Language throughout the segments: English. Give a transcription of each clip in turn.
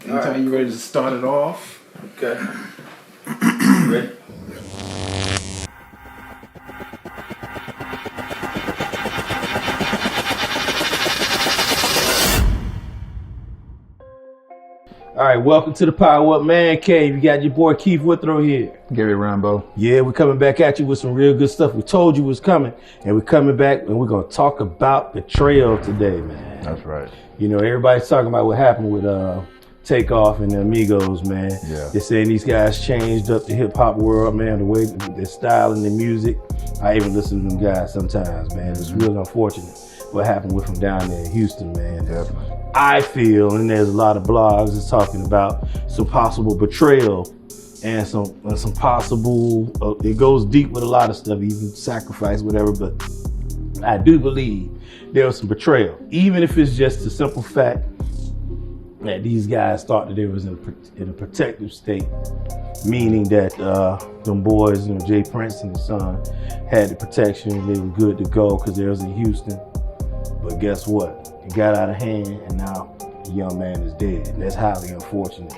Anytime you're ready to start it off. Okay. Ready? All right, welcome to the PowerUP Man Cave. You got your boy Keith Withrow here. Gary Rambo. Yeah, we're coming back at you with some real good stuff. We told you was coming, and we're coming back, and we're gonna talk about Betrayal today, man. That's right. You know, everybody's talking about what happened with Takeoff and the Amigos, man. Yeah. They're saying these guys changed up the hip hop world, man, the way their style and their music. I even listen to them guys sometimes, man. It's real unfortunate what happened with them down there in Houston, man. Definitely. I feel, and there's a lot of blogs that's talking about some possible betrayal and some possible, it goes deep with a lot of stuff, even sacrifice, whatever, but I do believe there was some betrayal, even if it's just the simple fact that these guys thought that they was in a protective state, meaning that them boys, you know, Jay Prince and his son had the protection, they were good to go because they was in Houston. But guess what? It got out of hand, and now the young man is dead. And that's highly unfortunate.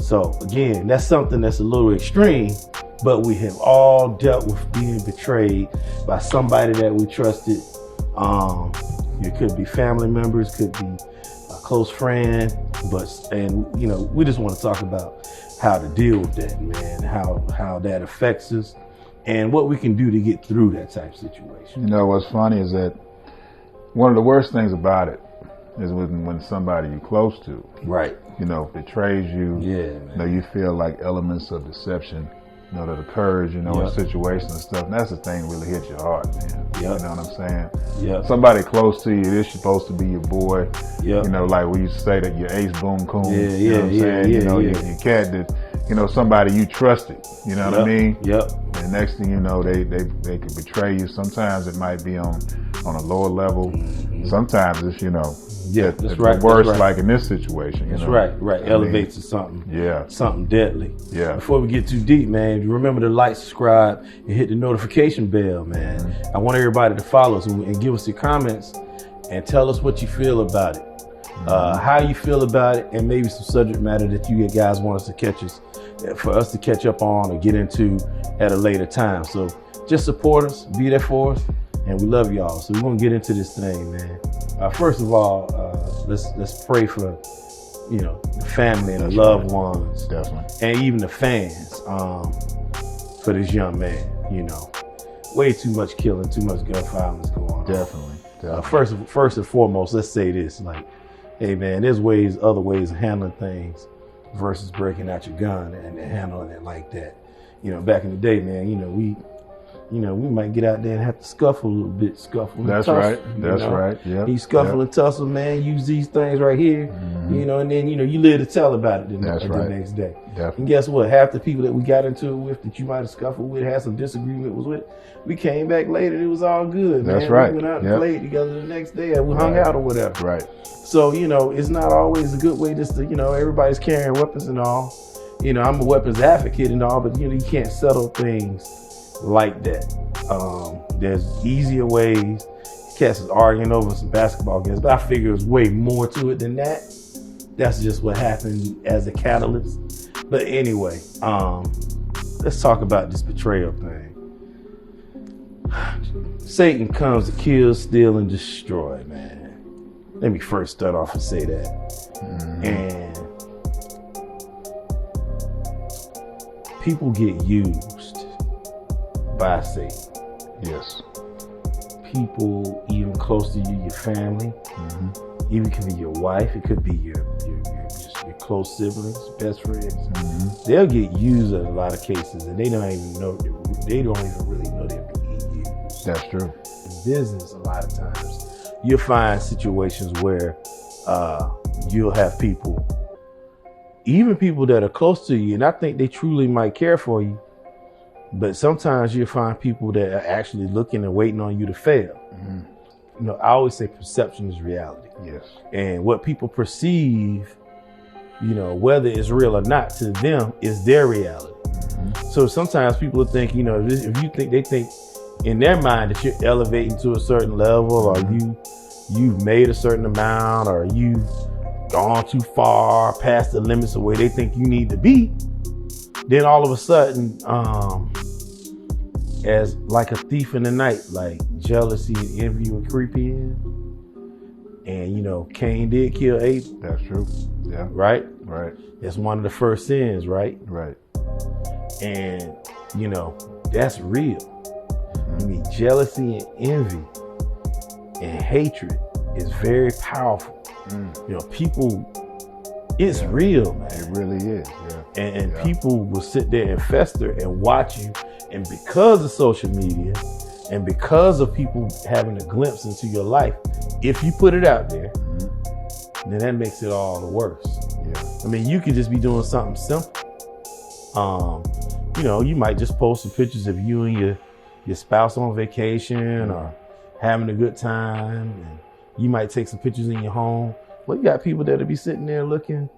So again, that's something that's a little extreme, but we have all dealt with being betrayed by somebody that we trusted. It could be family members, could be a close friend, and you know, we just want to talk about how to deal with that, man, how that affects us, and what we can do to get through that type of situation. You know, what's funny is that one of the worst things about it is when somebody you're close to, right, you know, betrays you. Yeah, man. You know, you feel like elements of deception, you know, that occurs, you know, in situations and stuff. And that's the thing that really hits your heart, man. You know what I'm saying? Yeah. Somebody close to you, it is supposed to be your boy. Yeah. You know, like we used to say that your ace boom coon. Yeah, you know what I'm saying? You know, your cat that, you know, somebody you trusted. You know what I mean? Yep. And next thing you know, they could betray you. Sometimes it might be on a lower level. Sometimes it's, you know, that's right. Worse, that's right. Like in this situation. That's you know? right. Elevates to something. Yeah. Something deadly. Yeah. Before we get too deep, man, remember to like, subscribe, and hit the notification bell, man. I want everybody to follow us and give us your comments and tell us what you feel about it. How you feel about it, and maybe some subject matter that you guys want us to for us to catch up on or get into at a later time. So just support us, be there for us, and we love y'all. So we're gonna get into this thing, man. First of all, let's pray for, you know, the family and the loved ones, definitely, and even the fans for this young man. You know, way too much killing, too much gun violence going on. Definitely. First and foremost, let's say this: like, hey, man, there's other ways of handling things versus breaking out your gun and handling it like that. You know, back in the day, man, we might get out there and have to scuffle a little bit, That's tussle, right. That's right. Yeah. You scuffle and tussle, man. Use these things right here, you know, and then, you know, you live to tell about it the next day. Definitely. And guess what? Half the people that we got into it with, that you might have scuffled with, had some disagreement with, we came back later. It was all good, man. That's right. We went out and played together the next day, and we hung out or whatever. Right. So, you know, it's not always a good way just to, you know, everybody's carrying weapons and all. You know, I'm a weapons advocate and all, but, you know, you can't settle things like that. There's easier ways. Cats is arguing over some basketball games, but I figure there's way more to it than that. That's just what happened as a catalyst. But anyway, let's talk about this betrayal thing. Satan comes to kill, steal, and destroy, man. Let me first start off and say that. And people get used by Satan. Yes. People even close to you, your family, even could be your wife, it could be your close siblings, best friends. They'll get used in a lot of cases, and they don't even really know they're being used. That's true. In business, a lot of times, you'll find situations where you'll have people, even people that are close to you, and I think they truly might care for you, but sometimes you'll find people that are actually looking and waiting on you to fail. You know, I always say perception is reality. Yes. And what people perceive, you know, whether it's real or not, to them is their reality. So sometimes people think, you know, if you think, they think in their mind that you're elevating to a certain level, or you've made a certain amount, or you gone too far past the limits of where they think you need to be, then all of a sudden, as like a thief in the night, like jealousy and envy would creep in. And you know, Cain did kill Abel. That's true. Yeah. Right? Right. That's one of the first sins, right? Right. And you know, that's real. I mean, jealousy and envy and hatred is very powerful. You know, people, it's real, man. It really is, yeah. And people will sit there and fester and watch you. And because of social media and because of people having a glimpse into your life, if you put it out there, then that makes it all the worse. Yeah. I mean, you could just be doing something simple. You know, you might just post some pictures of you and your spouse on vacation or having a good time. And you might take some pictures in your home. Well, you got people that'll be sitting there looking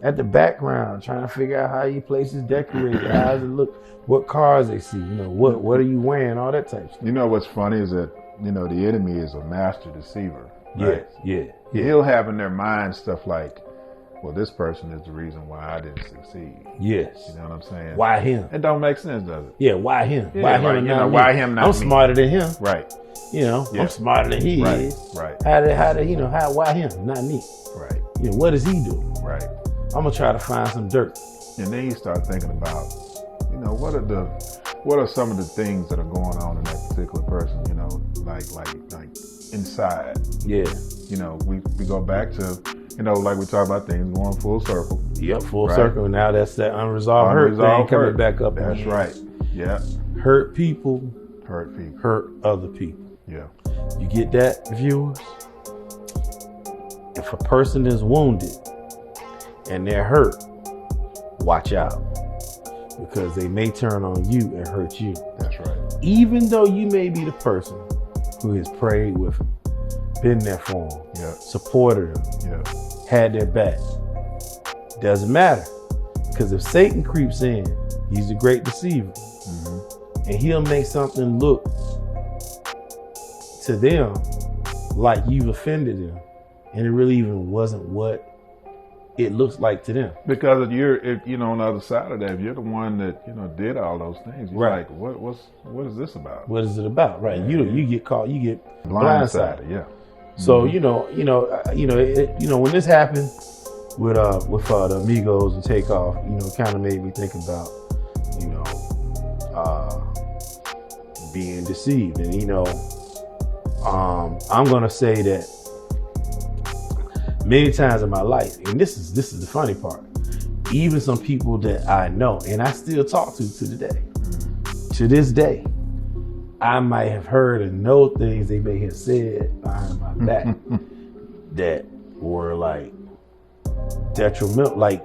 at the background, trying to figure out how your place is decorated, how does it look, what cars they see, you know, what are you wearing, all that type of stuff. You know what's funny is that, you know, the enemy is a master deceiver. Right? Yeah. He'll have in their mind stuff like, well, this person is the reason why I didn't succeed. Yes. You know what I'm saying? Why him? It don't make sense, does it? Yeah, why him? Yeah, why him? right. And You not know, me? why him, not I'm me? smarter than him. Right. You know, Yeah. I'm smarter than he is. Right. How you know, why him, not me? Right. You know, what does he do? Right. I'm gonna try to find some dirt. And then you start thinking about, you know, what are some of the things that are going on in that particular person, you know, like inside. Yeah. You know, we go back to, you know, like we talk about things going full circle. Yep, full Right. circle. Now that's that unresolved hurt thing coming back up. That's again. right. Yeah. Hurt people Hurt people. hurt other people. Yeah. You get that, viewers? If a person is wounded and they're hurt, watch out, because they may turn on you and hurt you. That's right. Even though you may be the person who has prayed with them, been there for them, Yeah. supported them, Yeah. had their back. Doesn't matter, because if Satan creeps in, he's a great deceiver, and he'll make something look to them like you've offended them, and it really even wasn't what it looks like to them. Because if you know, on the other side of that, if you're the one that, you know, did all those things, you're Right. like, what is this about? What is it about? Right? Yeah. You get caught, you get Blindsided. blindsided. Yeah. So when this happened with the Amigos and Takeoff, you know, it kind of made me think about, you know, being deceived. And you know, I'm gonna say that many times in my life, and this is the funny part, even some people that I know and I still talk to today, to this day, I might have heard and know things they may have said behind my back that were like detrimental, like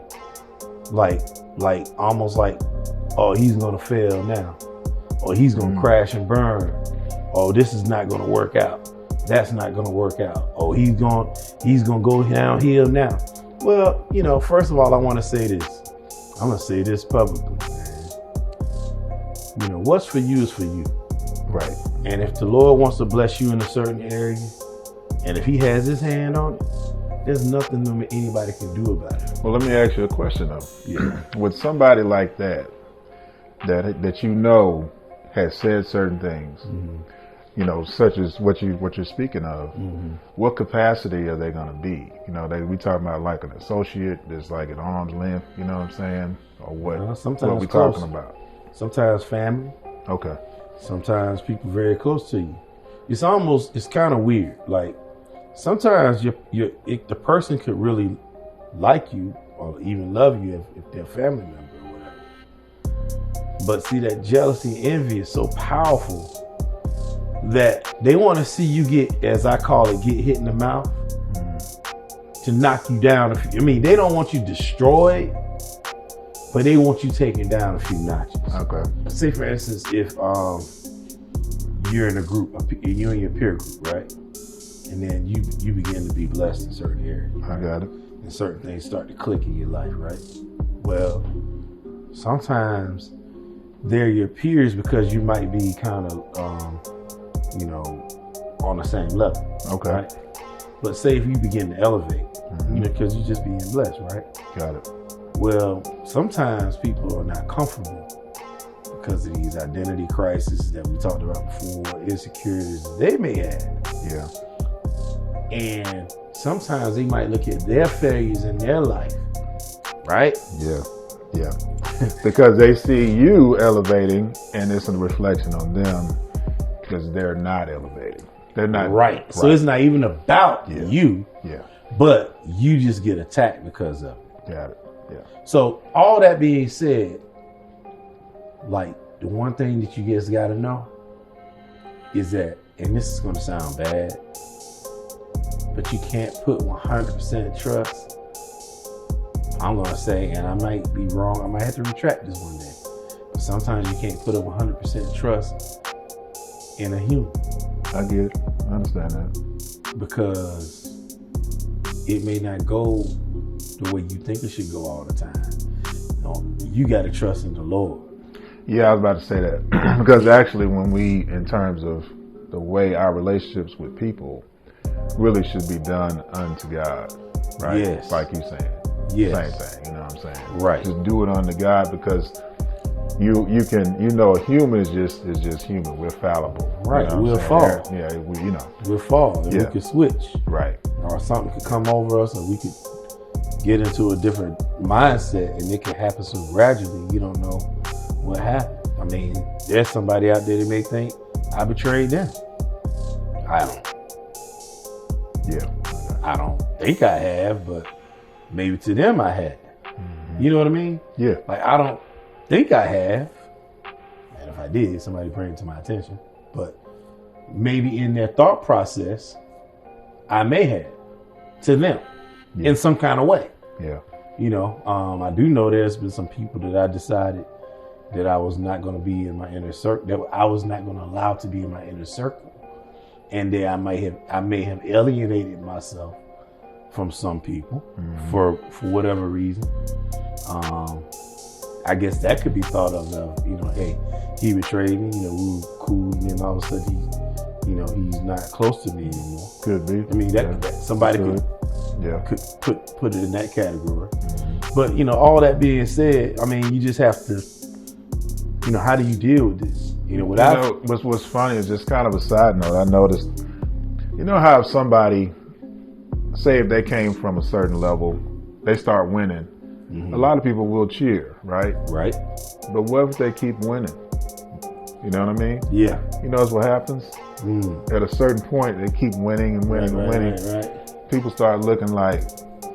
almost like, oh, he's gonna fail now, or he's gonna crash and burn, oh, this is not gonna work out, that's not gonna work out, oh, he's gonna go downhill now. Well, you know, first of all, I want to say this. I'm gonna say this publicly, man. You know, what's for you is for you. Right. And if the Lord wants to bless you in a certain area, and if he has his hand on it, there's nothing anybody can do about it. Well, let me ask you a question though. Yeah. With somebody like that you know has said certain things, you know, such as what you're speaking of, what capacity are they going to be? You know, we talking about like an associate that's like at arm's length, you know what I'm saying? Or what? Sometimes what we close. talking about? Sometimes family. Okay. Sometimes people very close to you. It's kind of weird. Like sometimes the person could really like you or even love you if they're a family member or whatever. But see, that jealousy and envy is so powerful that they want to see you get, as I call it, get hit in the mouth to knock you down. They don't want you destroyed, but they want you taken down a few notches. Okay. Say for instance, if you're in a group, you and your peer group, right? And then you begin to be blessed in certain areas. I got it. And certain things start to click in your life, right? Well, sometimes they're your peers because you might be kind of, on the same level. Okay. Right? But say if you begin to elevate, You know, because you're just being blessed, right? Got it. Well, sometimes people are not comfortable because of these identity crises that we talked about before, insecurities they may have. Yeah. And sometimes they might look at their failures in their life, right? Yeah. Yeah. Because they see you elevating, and it's a reflection on them because they're not elevating. They're not right. So it's not even about you, but you just get attacked because of it. Got it. Yeah. So all that being said, like the one thing that you guys got to know is that, and this is going to sound bad, but you can't put 100% trust. I'm going to say, and I might be wrong, I might have to retract this one day, but sometimes you can't put a 100% trust in a human. I get it. I understand that. Because it may not go the way you think it should go all the time. You got to trust in the Lord. Yeah, I was about to say that. Because actually, when we, in terms of the way our relationships with people really should be done unto God, right? Yes. Like you saying. Yes. Same thing, you know what I'm saying? Right. Just do it unto God, because you can, you know, a human is just human. We're fallible. Right. You know we'll fall. Yeah, you know. We'll fall. And we could switch. Right. Or something could come over us, or we could get into a different mindset, and it can happen so gradually you don't know what happened. I mean, there's somebody out there that may think I betrayed them. I don't. Yeah. I don't think I have, but maybe to them I had. Mm-hmm. You know what I mean? Yeah. Like, I don't think I have. And if I did, somebody bring it to my attention. But maybe in their thought process, I may have to them in some kind of way. Yeah. You know, I do know there's been some people that I decided that I was not going to be in my inner circle, that I was not going to allow to be in my inner circle. And that I may have alienated myself from some people for whatever reason. I guess that could be thought of, you know, hey, he betrayed me, you know, we were cool, and then all of a sudden he's not close to me anymore. Could be. I mean, that somebody could put it in that category. But, you know, all that being said, I mean, you just have to, you know, how do you deal with this? You know, what's funny is, just kind of a side note, I noticed, you know how if somebody, say if they came from a certain level, they start winning, a lot of people will cheer, right? Right. But what if they keep winning? You know what I mean? Yeah. You know what happens? At a certain point, they keep winning and winning and winning. Right. People start looking like,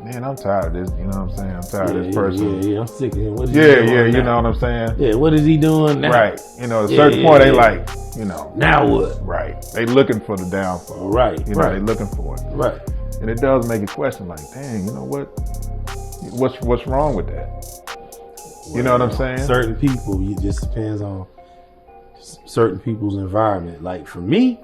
man, I'm tired of this. You know what I'm saying? I'm tired of this person. Yeah, I'm sick of him. What is he doing now? You know what I'm saying? Yeah, what is he doing now? Right. You know, at a certain point, they like, you know. Now what? Right. They looking for the downfall. Right. You know, they looking for it. Right. And it does make you question, like, dang, you know what? What's wrong with that? You know what I'm saying? Certain people, it just depends on certain people's environment. Like for me,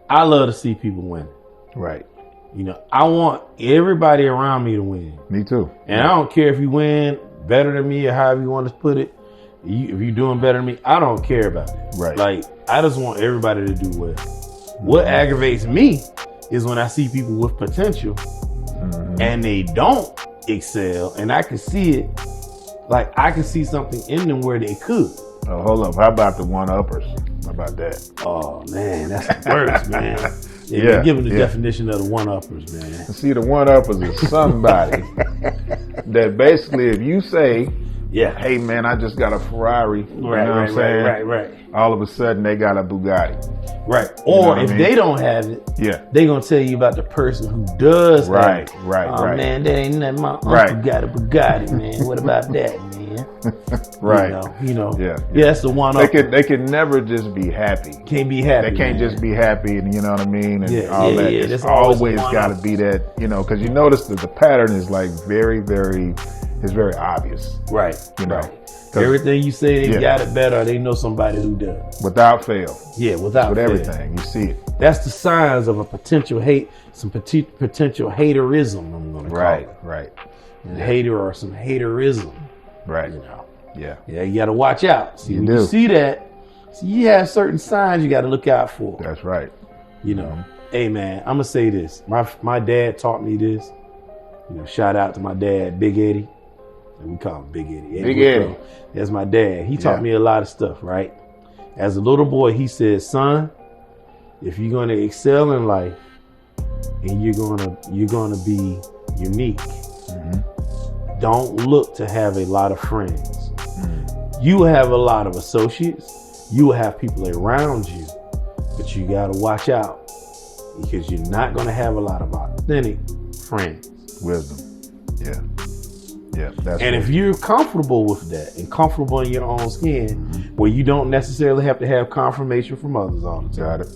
I love to see people win. Right. You know, I want everybody around me to win. Me too. And I don't care if you win better than me or however you want to put it. If you're doing better than me, I don't care about it. Right. Like, I just want everybody to do well. What aggravates me is when I see people with potential and they don't excel, and I can see it. Like, I can see something in them where they could. Oh, hold up. How about the one-uppers? How about that? Oh, man, that's the worst, man. Yeah, give them the definition of the one-uppers, man. See, the one-uppers is somebody that basically, if you say, hey, man, I just got a Ferrari, you know what I'm saying? Right. All of a sudden, they got a Bugatti. Right. Or if they don't have it, they're going to tell you about the person who does have it. Right. Oh, man, that ain't nothing. My uncle got a Bugatti, man. What about that, man? Right. You know. Yeah, that's the one-upper. They can never just be happy. Can't be happy. They can't just be happy, and you know what I mean? And all that. It's always got to be that, you know, because you notice that the pattern is like very, very, it's very obvious. Right. You know. Right. Everything you say they got it better, they know somebody who does. Without fail. Yeah, without fail. With everything, you see it. That's the signs of a potential hate, some potential haterism, I'm going to call it. Right. And hater or some haterism. Right. You know. Yeah. Yeah, you got to watch out. See, when you see that, you have certain signs you got to look out for. That's right. You know, hey man, I'm going to say this. My dad taught me this. You know, shout out to my dad, Big Eddie. We call him Big Eddie. Big Eddie. That's my dad. He taught me a lot of stuff, right? As a little boy, he said, son, if you're going to excel in life and you're going to be unique, don't look to have a lot of friends. You will have a lot of associates. You will have people around you, but you got to watch out because you're not going to have a lot of authentic friends. Wisdom. Yeah. Yeah. That's And if you're comfortable with that and comfortable in your own skin, where you don't necessarily have to have confirmation from others all the time. Got it.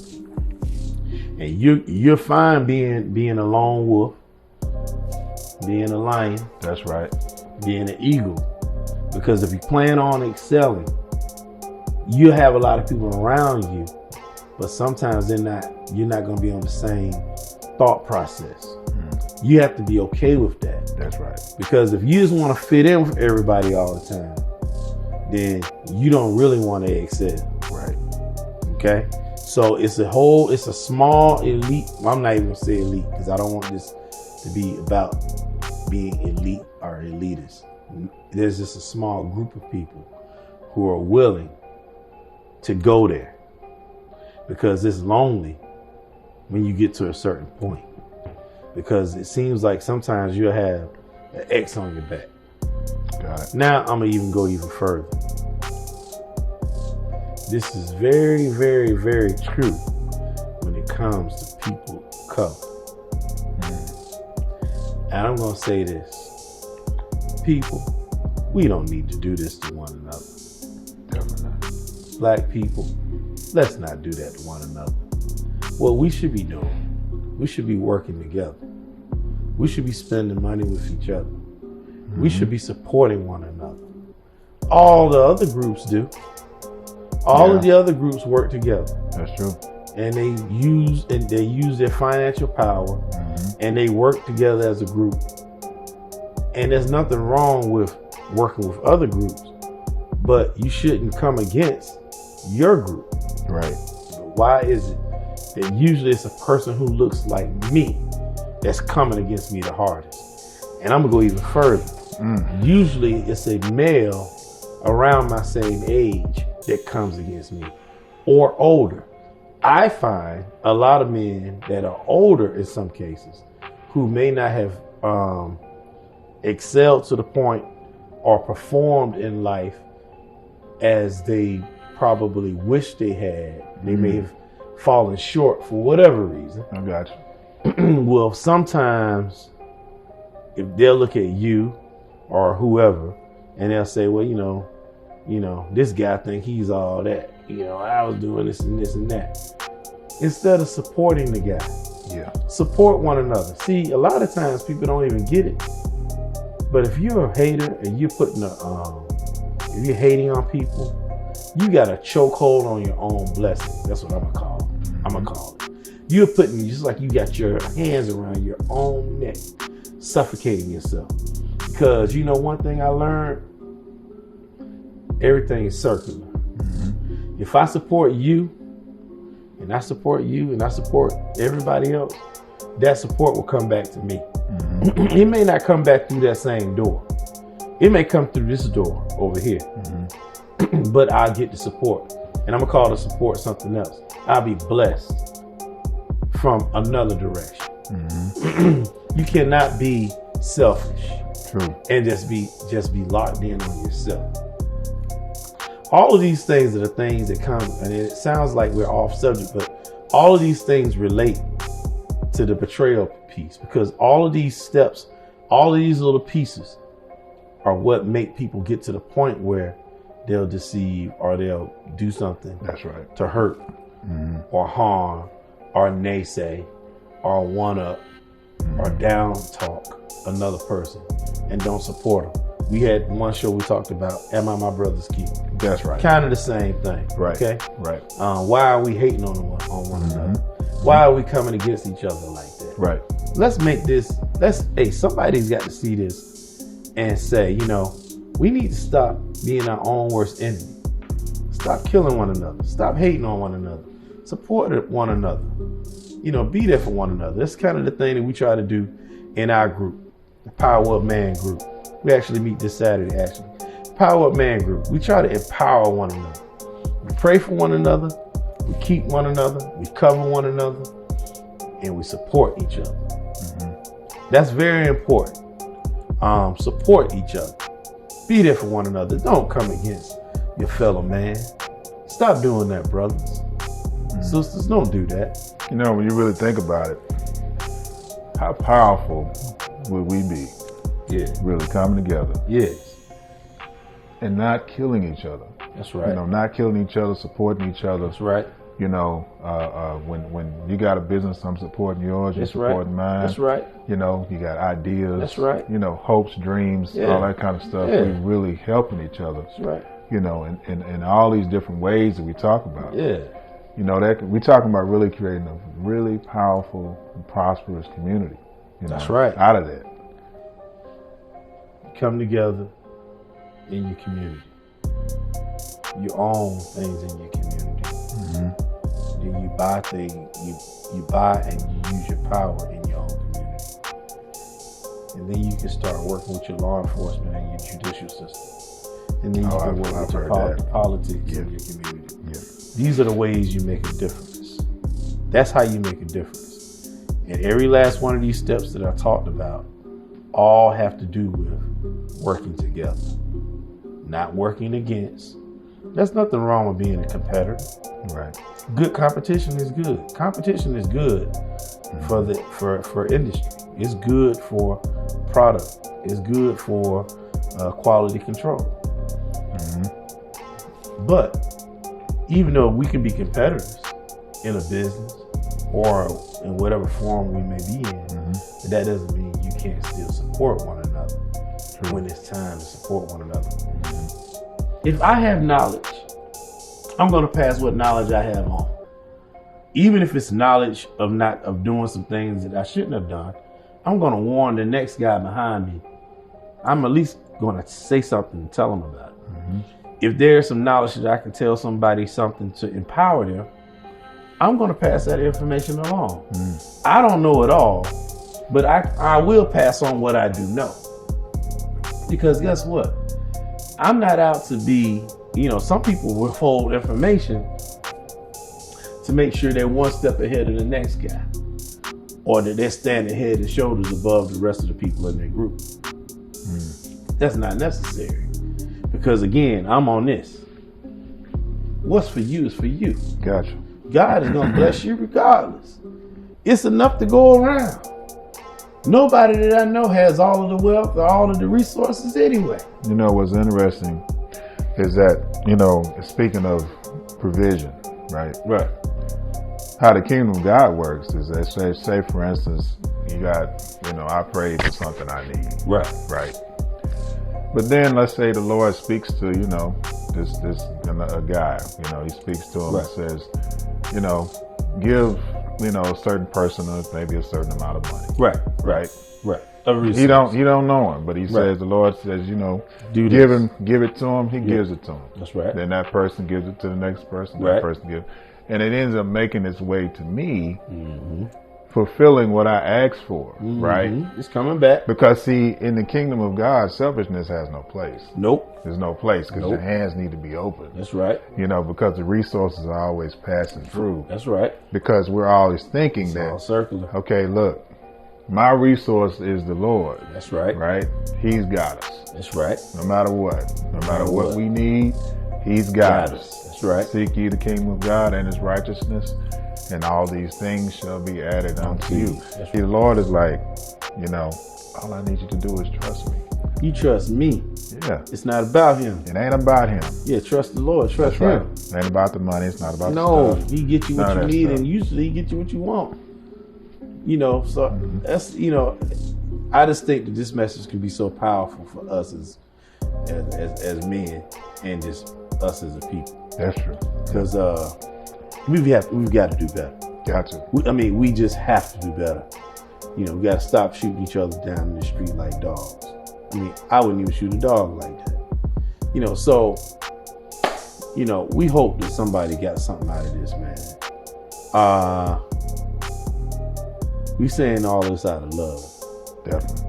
And you're fine being a lone wolf, being a lion. That's right. Being an eagle. Because if you plan on excelling, you have a lot of people around you, but sometimes you're not going to be on the same thought process. You have to be okay with that. That's right. Because if you just want to fit in with everybody all the time, then you don't really want to excel. Right. Okay? So it's a small elite. Well, I'm not even going to say elite because I don't want this to be about being elite or elitist. There's just a small group of people who are willing to go there because it's lonely when you get to a certain point. Because it seems like sometimes you'll have an X on your back. Got it. Now I'm gonna even go even further. This is very, very, very true when it comes to people of color. And I'm gonna say this. People, we don't need to do this to one another. Definitely not. Black people, let's not do that to one another. What we should be doing, we should be working together. We should be spending money with each other. We should be supporting one another. All the other groups do. All of the other groups work together. That's true. And they use their financial power and they work together as a group. And there's nothing wrong with working with other groups, but you shouldn't come against your group. Right. Why is it that usually it's a person who looks like me that's coming against me the hardest? And I'm gonna go even further. Usually it's a male around my same age that comes against me, or older. I find a lot of men that are older in some cases who may not have excelled to the point or performed in life as they probably wish they had. They may have fallen short for whatever reason. I got you. Well, sometimes if they'll look at you or whoever and they'll say, well, you know, this guy think he's all that. I was doing this and this and that. Instead of supporting the guy. Yeah. Support one another. See, a lot of times people don't even get it. But if you're a hater and you're if you're hating on people, you got a chokehold on your own blessing. That's what I'm gonna call it. You're putting, just like you got your hands around your own neck, suffocating yourself. Because one thing I learned, everything is circular. If I support you, and I support you, and I support everybody else, that support will come back to me. It may not come back through that same door. It may come through this door over here. But I'll get the support. And I'm going to call the support something else. I'll be blessed from another direction. You cannot be selfish. True. And just be locked in on yourself. All of these things are the things that come, and it sounds like we're off subject, but all of these things relate to the betrayal piece, because all of these steps, all of these little pieces are what make people get to the point where they'll deceive or they'll do something to hurt or harm or naysay or one up or down talk another person and don't support them. We had one show we talked about, Am I My Brother's Keeper? That's right. Kind of the same thing. Right. Okay. Right. Why are we hating on one another? Why are we coming against each other like that? Right. Let's make this. Somebody's got to see this and say, we need to stop being our own worst enemy. Stop killing one another. Stop hating on one another. Support one another. Be there for one another. That's kind of the thing that we try to do in our group. the PowerUP Man Group. We actually meet this Saturday, actually. PowerUP Man Group. We try to empower one another. We pray for one another. We keep one another. We cover one another. And we support each other. That's very important. Support each other. Be there for one another. Don't come against your fellow man. Stop doing that, brothers. Sisters, don't do that. You know, when you really think about it, how powerful would we be? Yeah. Really coming together. Yes. And not killing each other. That's right. You know, not killing each other, supporting each other. That's right. You know, when you got a business, I'm supporting yours, you're supporting mine. That's right. You know, you got ideas. That's right. You know, hopes, dreams, all that kind of stuff. Yeah. We really helping each other. That's right. You know, in all these different ways that we talk about. Yeah. You know, that we're talking about really creating a really powerful and prosperous community. You know, That's right. Out of that. Come together in your community. You own things in your community. Then you buy things, you buy and you use your power in your own community. And then you can start working with your law enforcement and your judicial system. And then you can work with your politics in your community. Yeah. These are the ways you make a difference. That's how you make a difference. And every last one of these steps that I talked about all have to do with working together, not working against. There's nothing wrong with being a competitor. Right. Good competition is good. Competition is good for industry. It's good for product. It's good for quality control. But even though we can be competitors in a business or in whatever form we may be in, that doesn't mean you can't still support one another when it's time to support one another. If I have knowledge, I'm going to pass what knowledge I have on. Even if it's knowledge of doing some things that I shouldn't have done, I'm going to warn the next guy behind me. I'm at least going to say something and tell them about it. If there's some knowledge that I can tell somebody something to empower them, I'm going to pass that information along. I don't know it all, but I will pass on what I do know. Because guess what? I'm not out to be, some people withhold information to make sure they're one step ahead of the next guy, or that they're standing head and shoulders above the rest of the people in their group. That's not necessary, because again, I'm on this. What's for you is for you. Gotcha. God is going to bless you regardless. It's enough to go around. Nobody that I know has all of the wealth or all of the resources anyway. You know, what's interesting is that, speaking of provision, right? Right. How the kingdom of God works is that, say for instance, you got, I prayed for something I need. Right. Right. But then let's say the Lord speaks to, a guy, he speaks to him and says, give, a certain person maybe a certain amount of money. Right. He don't know him, but he says, the Lord says, give it to him. He gives it to him. That's right. Then that person gives it to the next person. Right. That person gives, and it ends up making its way to me, fulfilling what I asked for. Right. It's coming back. Because see, in the kingdom of God, selfishness has no place. Nope. There's no place because your hands need to be open. That's right. Because the resources are always passing through. That's right. Because we're always thinking It's all that, circular. okay, look, my resource is the Lord. That's right. Right? He's got us. That's right. No matter what. No matter what we need, He's got us. That's right. Seek ye the kingdom of God and His righteousness, and all these things shall be added unto you. That's See, the Lord is like, all I need you to do is trust me. You trust me. Yeah. It's not about him. It ain't about Him. Yeah, trust the Lord. Trust That's him. right. It ain't about the money. It's not about No, the stuff. He get you what None you of that need, stuff. and usually He get you what you want. So that's, I just think that this message can be so powerful for us as men and just us as a people. That's true. Because we've got to do better. Gotcha. We just have to do better. We got to stop shooting each other down in the street like dogs. I wouldn't even shoot a dog like that. We hope that somebody got something out of this, man. We saying all this out of love. Definitely.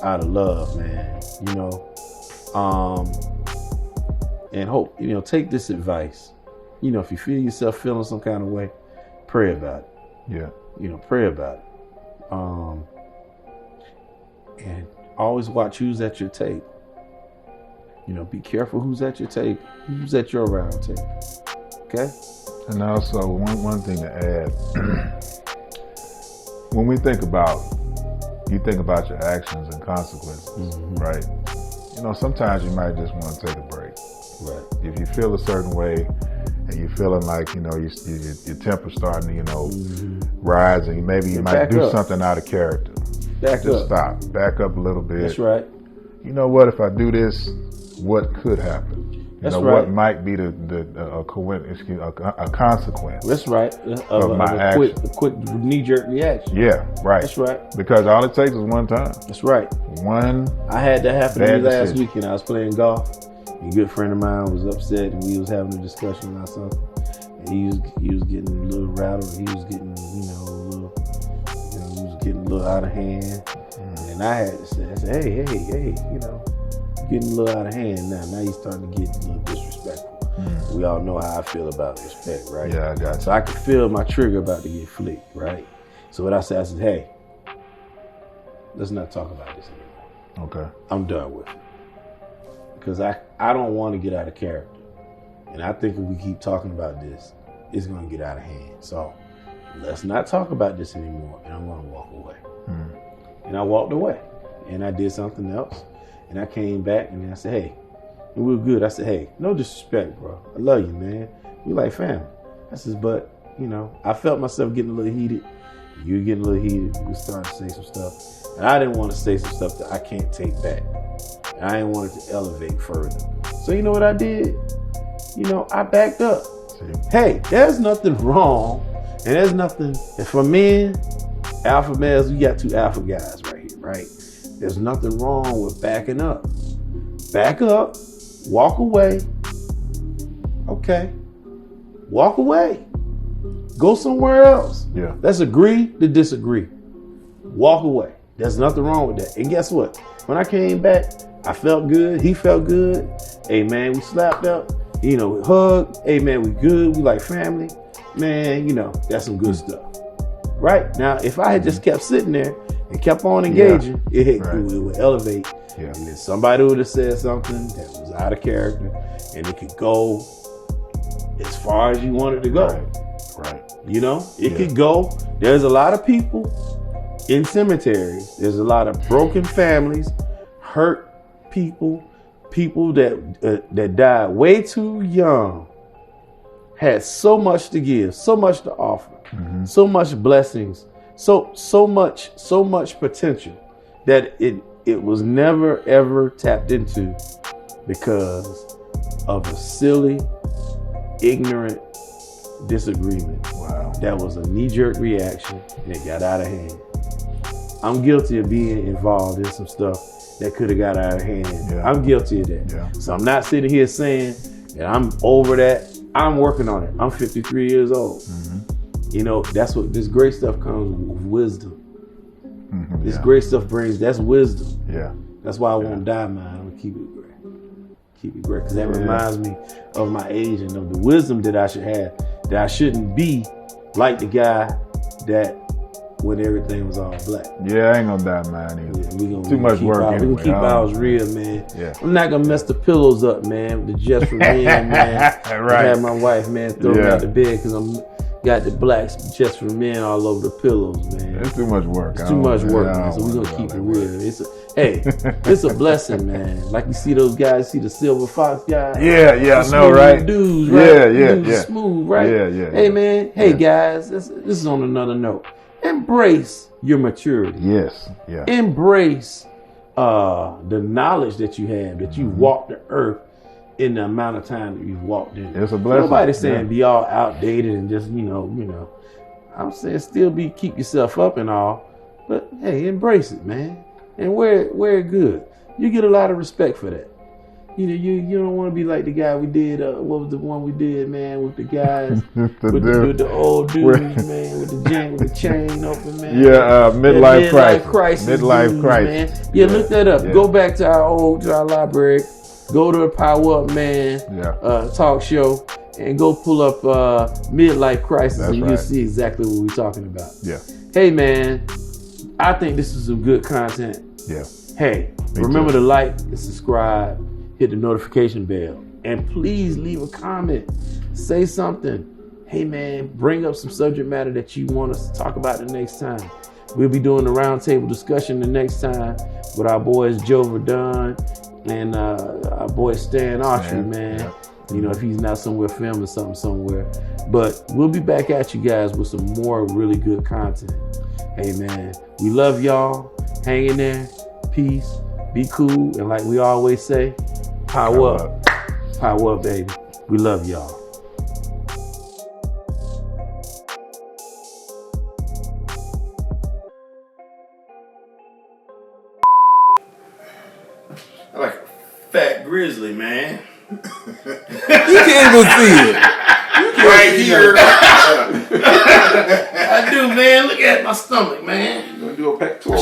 out of love, man. You know, and hope. You know, take this advice. You know, if you feel yourself feeling some kind of way, pray about it. Yeah. You know, pray about it. And always watch who's at your table. You know, be careful who's at your table, who's at your round table. Okay? And also, one thing to add, when we think about, you think about your actions and consequences, right? You know, sometimes you might just want to take a break. Right. If you feel a certain way and you're feeling like, you know, your temper's starting to, you know, rise, and maybe you might do something out of character. Just stop. Back up a little bit. That's right. You know what? If I do this, what could happen? That's right. What might be a consequence? That's right. Of my action. A quick knee-jerk reaction. Yeah, right. That's right. Because all it takes is one time. That's right. I had that happen to me last weekend. I was playing golf. A good friend of mine was upset, and we was having a discussion about something. And he was getting a little rattled. He was getting, he was getting a little out of hand. And I had to say, hey, you know, getting a little out of hand now. Now he's starting to get a little disrespectful. We all know how I feel about respect, right? Yeah, I got you. So I could feel my trigger about to get flicked, right? So what I said, hey, let's not talk about this anymore. Okay. I'm done with it. Because I don't want to get out of character. And I think if we keep talking about this, it's going to get out of hand. So let's not talk about this anymore. And I'm going to walk away. And I walked away. And I did something else. And I came back and I said, hey, and we were good. I said, hey, no disrespect, bro. I love you, man. We like family. I said, but, you know, I felt myself getting a little heated. You were getting a little heated. We started to say some stuff. And I didn't want to say some stuff that I can't take back. And I didn't want it to elevate further. So you know what I did? You know, I backed up. Hey, there's nothing wrong. And there's nothing, and for men, alpha males, we got two alpha guys right here, right? There's nothing wrong with backing up. Back up, walk away. Okay. Walk away. Go somewhere else. Yeah. Let's agree to disagree. Walk away. There's nothing wrong with that. And guess what? When I came back, I felt good. He felt good. Hey, man, we slapped up. You know, we hugged. Hey, man, we good. We like family. Man, you know, that's some good stuff. Right? Now, if I had just kept sitting there and kept on engaging, it would elevate. Yeah. And then somebody would have said something that was out of character, and it could go as far as you wanted to go. Right. You know, it could go. There's a lot of people in cemeteries. There's a lot of broken families, hurt people that died way too young, had so much to give, so much to offer, so much blessings, so much potential that it was never ever tapped into because of a silly, ignorant disagreement. Wow. That was a knee-jerk reaction and it got out of hand. I'm guilty of being involved in some stuff that could have got out of hand. Yeah. I'm guilty of that. Yeah. So I'm not sitting here saying that I'm over that. I'm working on it. I'm 53 years old. You know, that's what this great stuff comes with wisdom. This great stuff that's wisdom. Yeah. That's why I won't die, man. I'm gonna keep it great. Keep it great. Because that reminds me of my age and of the wisdom that I should have. That I shouldn't be like the guy that when everything was all black. Yeah, I ain't gonna die mine either. Yeah, Too much work anyway. We gonna keep ours real, man. Yeah. I'm not gonna mess the pillows up, man. The just for men, man. Right. I had my wife, man, throw me out the bed because I'm got the blacks just for men all over the pillows, man. It's too much work. It's too much work, man. So we gonna keep it real. It's a blessing, man. Like you see those guys, see the silver fox guys. Yeah, I know, right? Dudes, right? Yeah. Smooth, right? Yeah. Hey, man. Hey, guys. This is on another note. Embrace your maturity. Yes. Yeah. Embrace the knowledge that you have, that you walked the earth in the amount of time that you've walked in. It's a blessing. Nobody's saying be all outdated and just, you know. I'm saying still keep yourself up and all, but hey, embrace it, man. And wear it good. You get a lot of respect for that. You don't want to be like the guy we did. What was the one we did, man, with the guys, with the old dudes, man, with the chain open, man. Yeah, midlife crisis. Midlife dudes, crisis. man. Yeah, look that up. Yeah. Go back to our library. Go to the Power Up Man talk show and go pull up Midlife Crisis. That's and right. you'll see exactly what we're talking about. Yeah. Hey, man, I think this is some good content. Yeah. Hey, Me remember too. to like and subscribe, hit the notification bell, and please leave a comment. Say something. Hey, man, bring up some subject matter that you want us to talk about the next time. We'll be doing the roundtable discussion the next time with our boys Joe Verdun and our boy Stan Autry, man. Yeah. You know, if he's not somewhere filming something somewhere. But we'll be back at you guys with some more really good content. Hey, man, we love y'all. Hang in there. Peace. Be cool. And like we always say, power up. Power up, baby. We love y'all. I like a fat grizzly, man. You can't even see it. Right here. I do, man. Look at my stomach, man. You gonna do a pectoral? I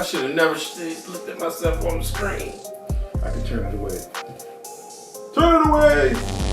should have never looked at myself on the screen. I can turn it away. Turn it away.